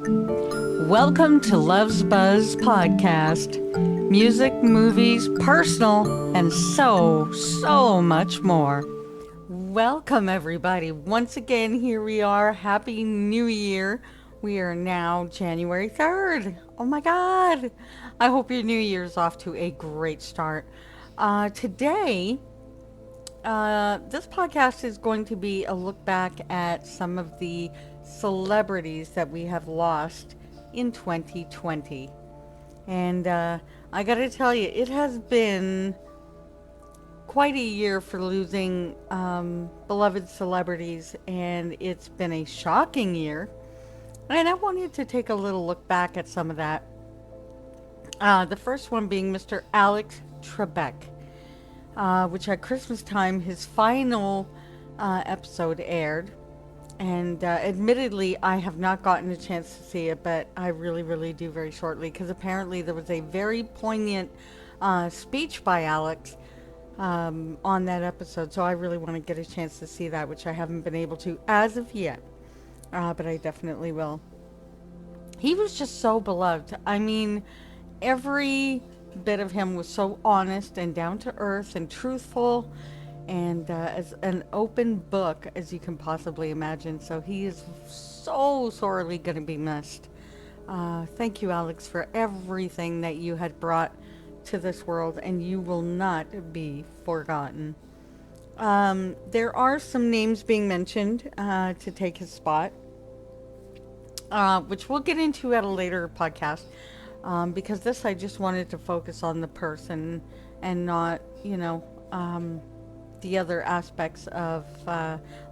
Welcome to Love's Buzz Podcast. Music, movies, personal, and so much more. Welcome, everybody. Once again, here we are. Happy New Year. We are now January 3rd. Oh my God. I hope your New Year's off to a great start. Today, this podcast is going to be a look back at some of the celebrities that we have lost in 2020. And I got to tell you, it has been quite a year for losing beloved celebrities, and it's been a shocking year. And I wanted to take a little look back at some of that. The first one being Mr. Alex Trebek, which at Christmas time, his final episode aired. And admittedly, I have not gotten a chance to see it, but I really do very shortly, because apparently there was a very poignant speech by Alex on that episode. So I really want to get a chance to see that, which I haven't been able to as of yet, but I definitely will. He was just so beloved. I mean, every bit of him was so honest and down to earth and truthful, and as an open book as you can possibly imagine. So he is so sorely going to be missed. Thank you, Alex, for everything that you had brought to this world, and you will not be forgotten. There are some names being mentioned to take his spot, which we'll get into at a later podcast, because this I just wanted to focus on the person and not, the other aspects of,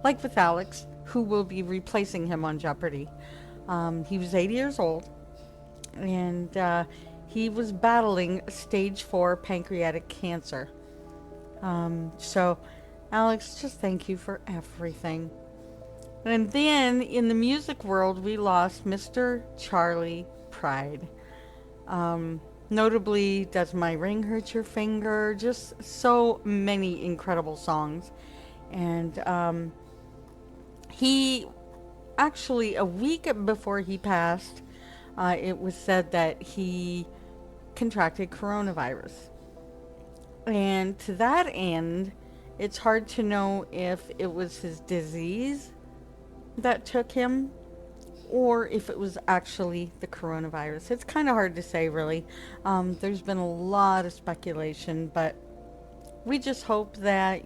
like with Alex, who will be replacing him on Jeopardy. He was 80 years old, and he was battling stage 4 pancreatic cancer. So, Alex, just thank you for everything. And then, in the music world, we lost Mr. Charlie Pride. Notably, Does My Ring Hurt Your Finger? Just so many incredible songs. And he actually, a week before he passed, it was said that he contracted coronavirus. And to that end, it's hard to know if it was his disease that took him, or if it was actually the coronavirus. It's kind of hard to say, really. There's been a lot of speculation, but we just hope that,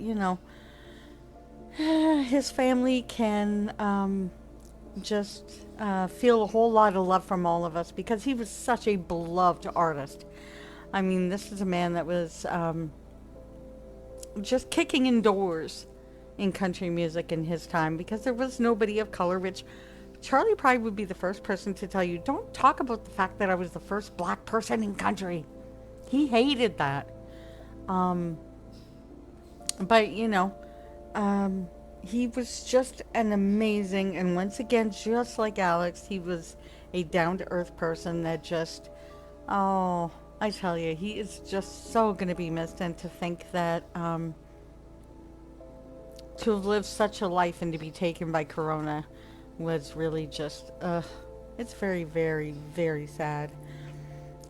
his family can just feel a whole lot of love from all of us, because he was such a beloved artist. I mean, this is a man that was just kicking in doors in country music in his time, because there was nobody of color, which Charlie Pride would be the first person to tell you, don't talk about the fact that I was the first black person in country. He hated that. But, he was just an amazing, and once again, just like Alex, he was a down-to-earth person that just, I tell you, he is just so going to be missed. And to think that, to have lived such a life and to be taken by Corona was really just, it's very sad.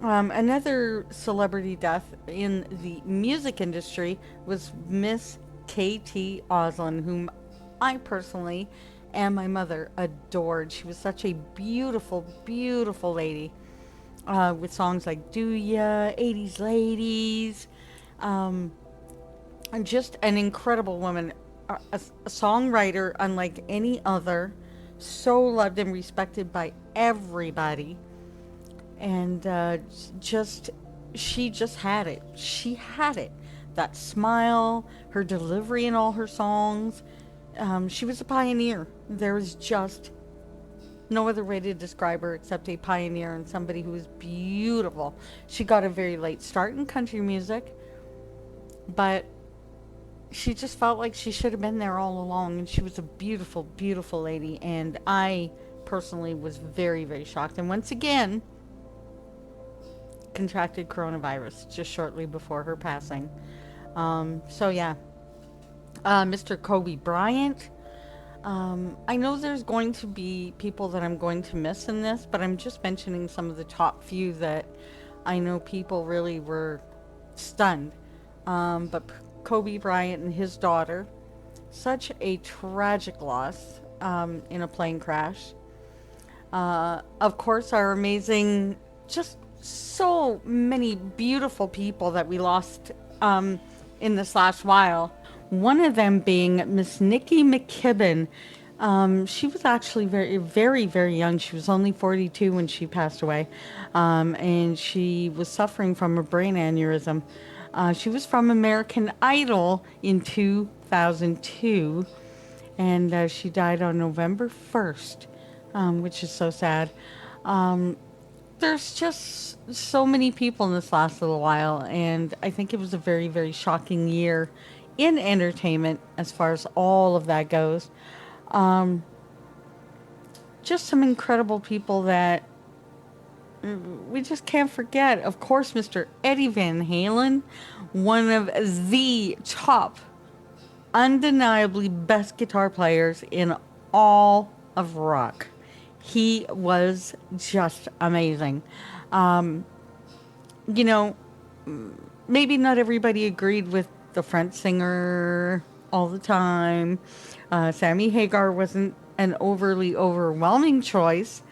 Another celebrity death in the music industry was Miss Kt Auslan, whom I personally and my mother adored. She was such a beautiful lady, with songs like Do Ya, 80s Ladies, and just an incredible woman, a songwriter unlike any other, so loved and respected by everybody, and she just had it. She had it. That smile, her delivery in all her songs. She was a pioneer. There was just no other way to describe her except a pioneer and somebody who was beautiful. She got a very late start in country music, but she just felt like she should have been there all along, and she was a beautiful lady, and I personally was very shocked, and once again contracted coronavirus just shortly before her passing. Mr. Kobe Bryant, I know there's going to be people that I'm going to miss in this, but I'm just mentioning some of the top few that I know people really were stunned. But Kobe Bryant and his daughter, such a tragic loss in a plane crash. Of course, our amazing, just so many beautiful people that we lost in this last while. One of them being Miss Nikki McKibben. She was actually very, very, very young. She was only 42 when she passed away, and she was suffering from a brain aneurysm. She was from American Idol in 2002, and she died on November 1st, which is so sad. There's just so many people in this last little while, and I think it was a very, very shocking year in entertainment as far as all of that goes. Just some incredible people that we just can't forget. Of course, Mr. Eddie Van Halen, one of the top, undeniably best guitar players in all of rock. He was just amazing. You know, maybe not everybody agreed with the front singer all the time. Sammy Hagar wasn't an overly overwhelming choice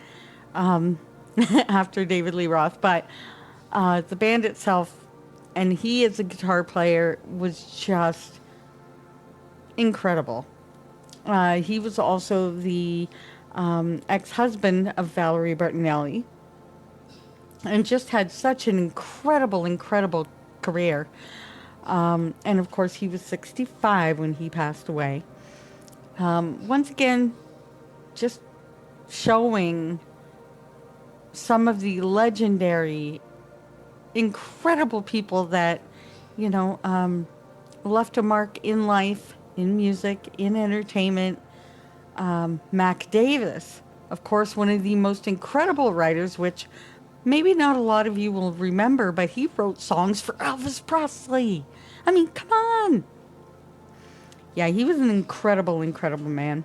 after David Lee Roth, but the band itself, and he as a guitar player, was just incredible. He was also the ex-husband of Valerie Bertinelli, and just had such an incredible, incredible career. And of course, he was 65 when he passed away. Once again, just showing some of the legendary, incredible people that, left a mark in life, in music, in entertainment. Mac Davis, of course, one of the most incredible writers, which maybe not a lot of you will remember, but he wrote songs for Elvis Presley. I mean, come on. Yeah, he was an incredible, incredible man.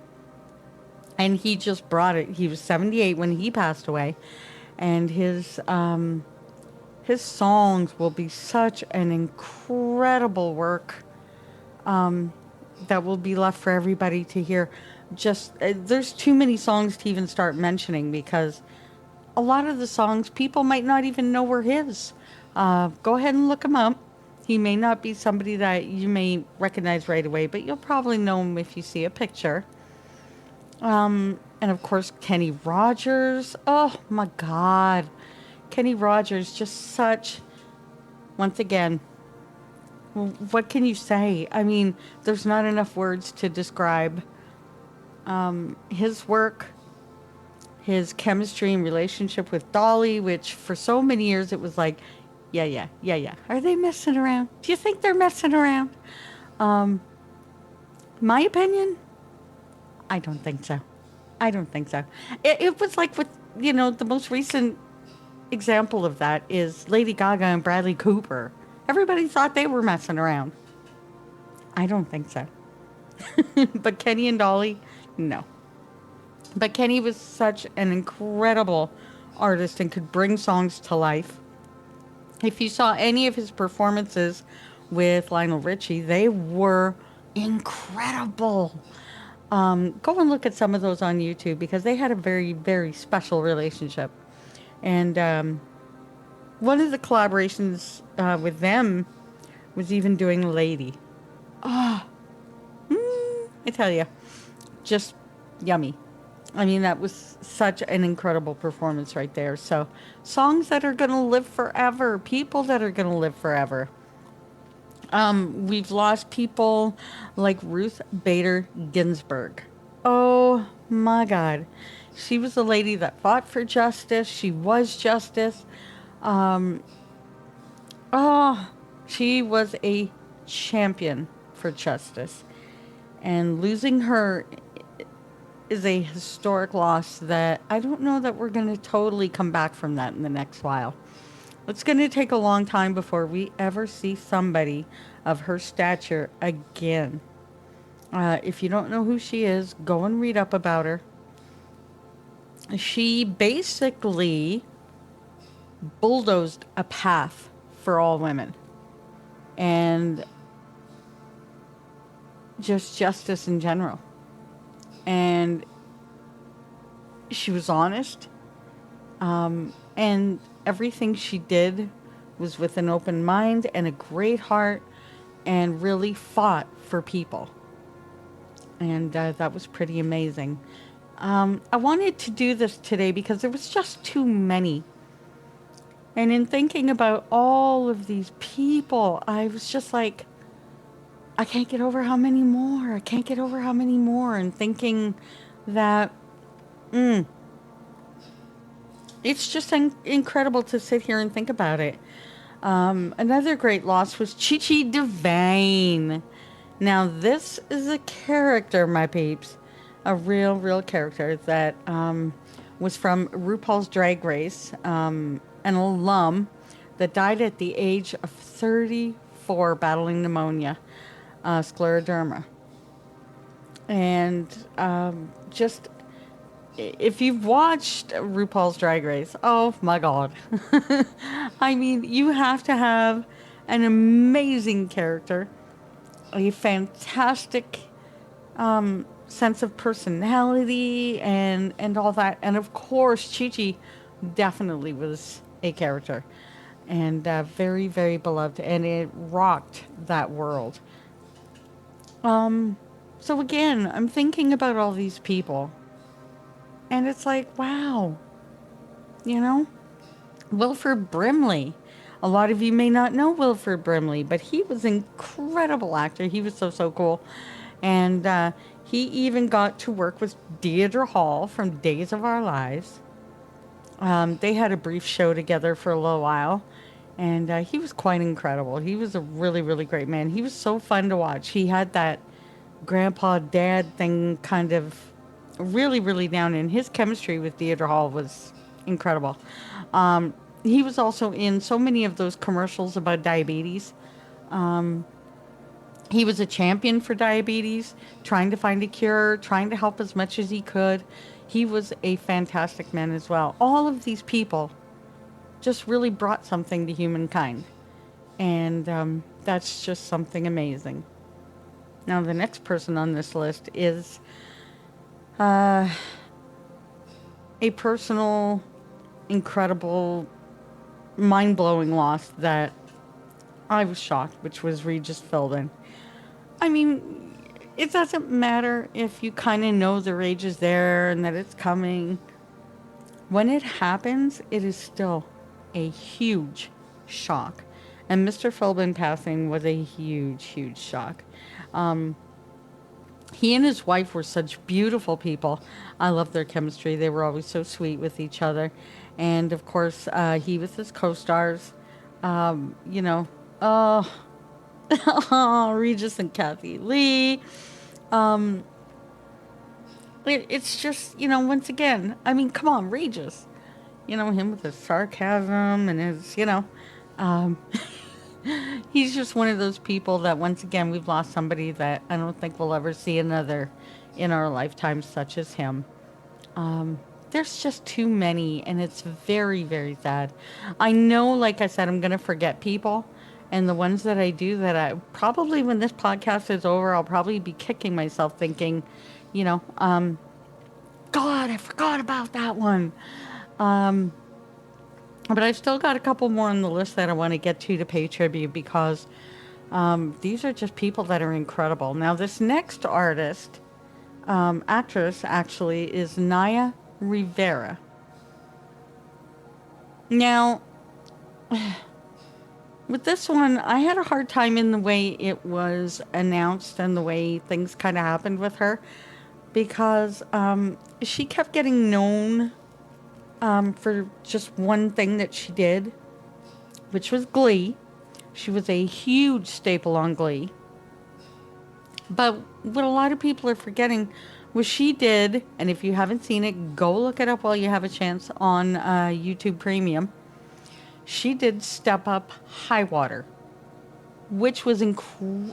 And he just brought it. He was 78 when he passed away. And his songs will be such an incredible work that will be left for everybody to hear. Just there's too many songs to even start mentioning, because a lot of the songs people might not even know were his. Go ahead and look him up. He may not be somebody that you may recognize right away, but you'll probably know him if you see a picture. And of course, Kenny Rogers. Oh my God. Kenny Rogers, just such, once again, what can you say? I mean, there's not enough words to describe his work, his chemistry and relationship with Dolly, which for so many years it was like, yeah. Are they messing around? Do you think they're messing around? My opinion, I don't think so. It was like with, the most recent example of that is Lady Gaga and Bradley Cooper. Everybody thought they were messing around. I don't think so. But Kenny and Dolly, no. But Kenny was such an incredible artist and could bring songs to life. If you saw any of his performances with Lionel Richie, they were incredible. Go and look at some of those on YouTube, because they had a very, very special relationship. And one of the collaborations with them was even doing Lady. I tell you, just yummy. I mean, that was such an incredible performance right there. So, songs that are going to live forever, people that are going to live forever. We've lost people like Ruth Bader Ginsburg. Oh my God. She was a lady that fought for justice. She was justice. She was a champion for justice. And losing her is a historic loss that I don't know that we're going to totally come back from that in the next while. It's going to take a long time before we ever see somebody of her stature again. If you don't know who she is, go and read up about her. She basically bulldozed a path for all women and just justice in general. And she was honest, and everything she did was with an open mind and a great heart, and really fought for people. And that was pretty amazing. I wanted to do this today because there was just too many. And in thinking about all of these people, I was just like, I can't get over how many more. I can't get over how many more. And thinking that it's just incredible to sit here and think about it. Another great loss was Chi Devayne. Now, this is a character, my peeps. A real character that was from RuPaul's Drag Race, an alum that died at the age of 34 battling pneumonia, scleroderma. And just, if you've watched RuPaul's Drag Race, oh my God. I mean, you have to have an amazing character, a fantastic sense of personality and all that. And of course, Chi definitely was a character and very, very beloved. And it rocked that world. So again, I'm thinking about all these people. And it's like, wow, you know, Wilford Brimley. A lot of you may not know Wilford Brimley, but he was an incredible actor. He was so cool. And he even got to work with Deirdre Hall from Days of Our Lives. They had a brief show together for a little while. And he was quite incredible. He was a really great man. He was so fun to watch. He had that grandpa dad thing kind of really down, and his chemistry with Deirdre Hall was incredible. He was also in so many of those commercials about diabetes. He was a champion for diabetes, trying to find a cure, trying to help as much as he could. He was a fantastic man as well. All of these people just really brought something to humankind. And that's just something amazing. Now, the next person on this list is a personal, incredible, mind-blowing loss that I was shocked, which was Regis Felden. I mean, it doesn't matter if you kind of know the rage is there and that it's coming. When it happens, it is still a huge shock. And Mr. Felden passing was a huge shock. He and his wife were such beautiful people. I love their chemistry. They were always so sweet with each other. And of course, he with his co-stars, you know, Regis and Kathy Lee. It's just, you know, once again, I mean, come on, Regis. You know, him with his sarcasm and his, you know, he's just one of those people that, once again, we've lost somebody that I don't think we'll ever see another in our lifetime such as him. There's just too many, and it's very sad. I know, like I said, I'm going to forget people, and the ones that I do that I probably, when this podcast is over, I'll probably be kicking myself thinking, you know, God, I forgot about that one. But I've still got a couple more on the list that I want to get to pay tribute because these are just people that are incredible. Now, this next artist, actress, actually, is Naya Rivera. Now, with this one, I had a hard time in the way it was announced and the way things kind of happened with her because she kept getting known for just one thing that she did, which was Glee. She was a huge staple on Glee. But what a lot of people are forgetting was she did, and if you haven't seen it, go look it up while you have a chance on YouTube Premium. She did Step Up High Water, which was an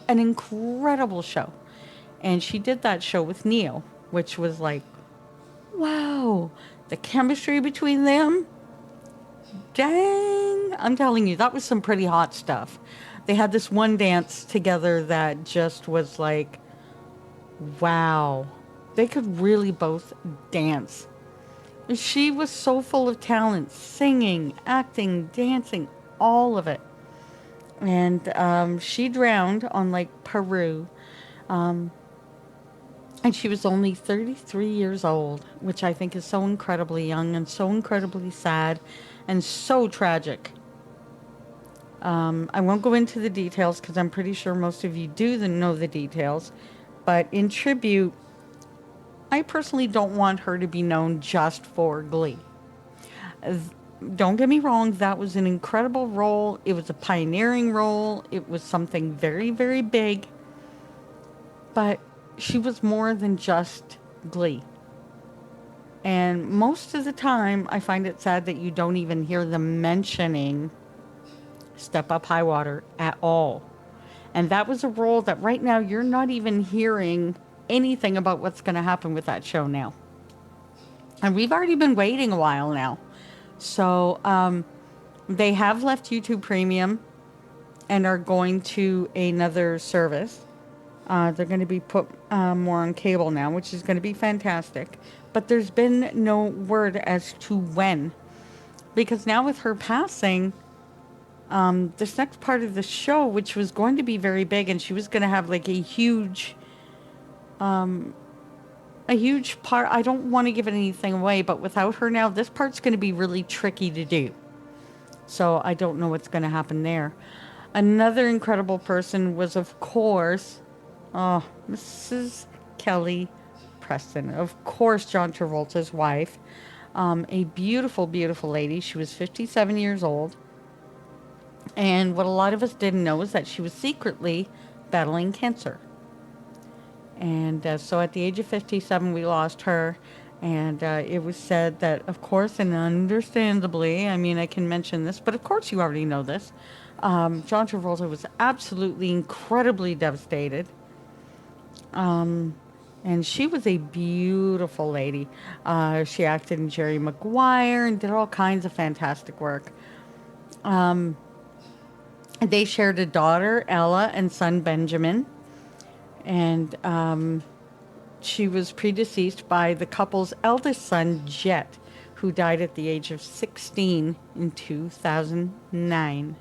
incredible show. And she did that show with Neo, which was like, wow, the chemistry between them. Dang, I'm telling you, that was some pretty hot stuff. They had this one dance together that just was like, wow. They could really both dance. She was so full of talent, singing, acting, dancing, all of it. And she drowned on Lake Peru. And she was only 33 years old, which I think is so incredibly young and so incredibly sad and so tragic. I won't go into the details because I'm pretty sure most of you do know the details. But in tribute, I personally don't want her to be known just for Glee. Don't get me wrong, that was an incredible role. It was a pioneering role. It was something very, very big. But she was more than just Glee. And most of the time, I find it sad that you don't even hear them mentioning Step Up High Water at all. And that was a role that right now you're not even hearing anything about what's going to happen with that show now. And we've already been waiting a while now. So they have left YouTube Premium and are going to another service. They're going to be put more on cable now, which is going to be fantastic. But there's been no word as to when. Because now with her passing, this next part of the show, which was going to be very big, and she was going to have like a huge part. I don't want to give anything away, but without her now, this part's going to be really tricky to do. So I don't know what's going to happen there. Another incredible person was, of course, Mrs. Kelly Preston. Of course, John Travolta's wife. A beautiful, beautiful lady. She was 57 years old. And what a lot of us didn't know is that she was secretly battling cancer. And so at the age of 57, we lost her. And it was said that, of course, and understandably, I mean, I can mention this, but of course you already know this, John Travolta was absolutely incredibly devastated. And she was a beautiful lady. She acted in Jerry Maguire and did all kinds of fantastic work. They shared a daughter, Ella, and son, Benjamin. And she was predeceased by the couple's eldest son, Jet, who died at the age of 16 in 2009.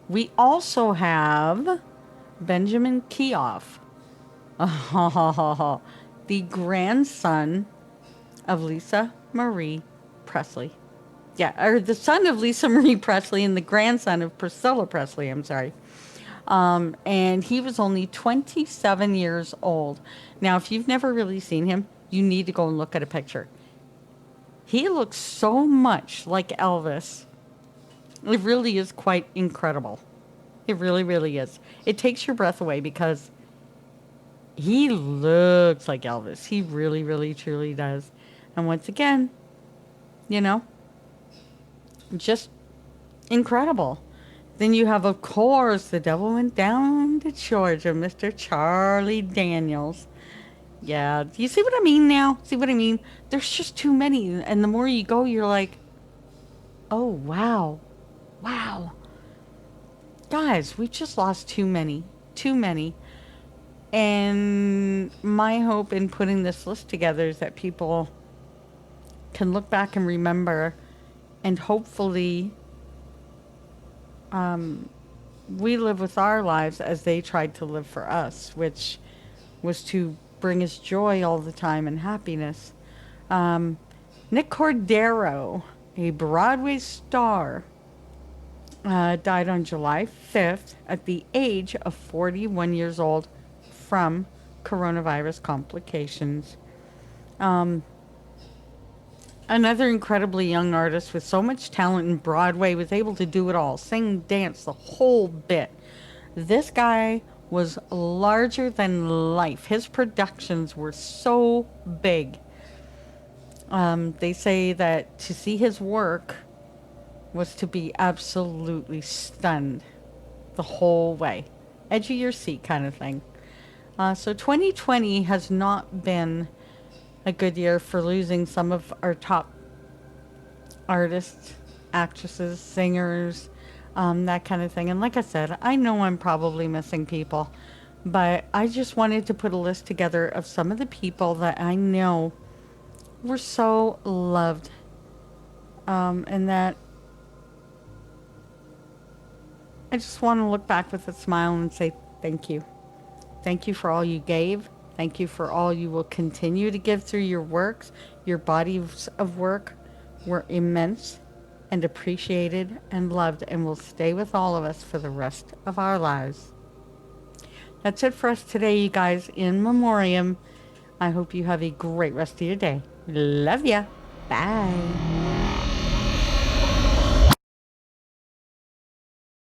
We also have Benjamin Kiev, the grandson of Lisa Marie Presley. Yeah, or the son of Lisa Marie Presley and the grandson of Priscilla Presley, I'm sorry. And he was only 27 years old. Now, if you've never really seen him, you need to go and look at a picture. He looks so much like Elvis. It really is quite incredible. It really, really is. It takes your breath away because he looks like Elvis. He really, really, truly does. And once again, you know, just incredible. Then you have, of course, The Devil Went Down to Georgia, Mr. Charlie Daniels. Yeah, do you see what I mean now? See what I mean? There's just too many. And the more you go, you're like, oh, wow. Wow. Guys, we've just lost too many. Too many. And my hope in putting this list together is that people can look back and remember, and hopefully we live with our lives as they tried to live for us, which was to bring us joy all the time and happiness. Nick Cordaro, a Broadway star, died on July 5th at the age of 41 years old from coronavirus complications. Another incredibly young artist with so much talent in Broadway, was able to do it all. Sing, dance, the whole bit. This guy was larger than life. His productions were so big. They say that to see his work was to be absolutely stunned the whole way. Edge of your seat kind of thing. So 2020 has not been a good year for losing some of our top artists, actresses, singers, that kind of thing. And like I said, I know I'm probably missing people, but I just wanted to put a list together of some of the people that I know were so loved, and that I just want to look back with a smile and say thank you. Thank you for all you gave. Thank you for all you will continue to give through your works. Your bodies of work were immense and appreciated and loved and will stay with all of us for the rest of our lives. That's it for us today, you guys, in memoriam. I hope you have a great rest of your day. Love ya. Bye.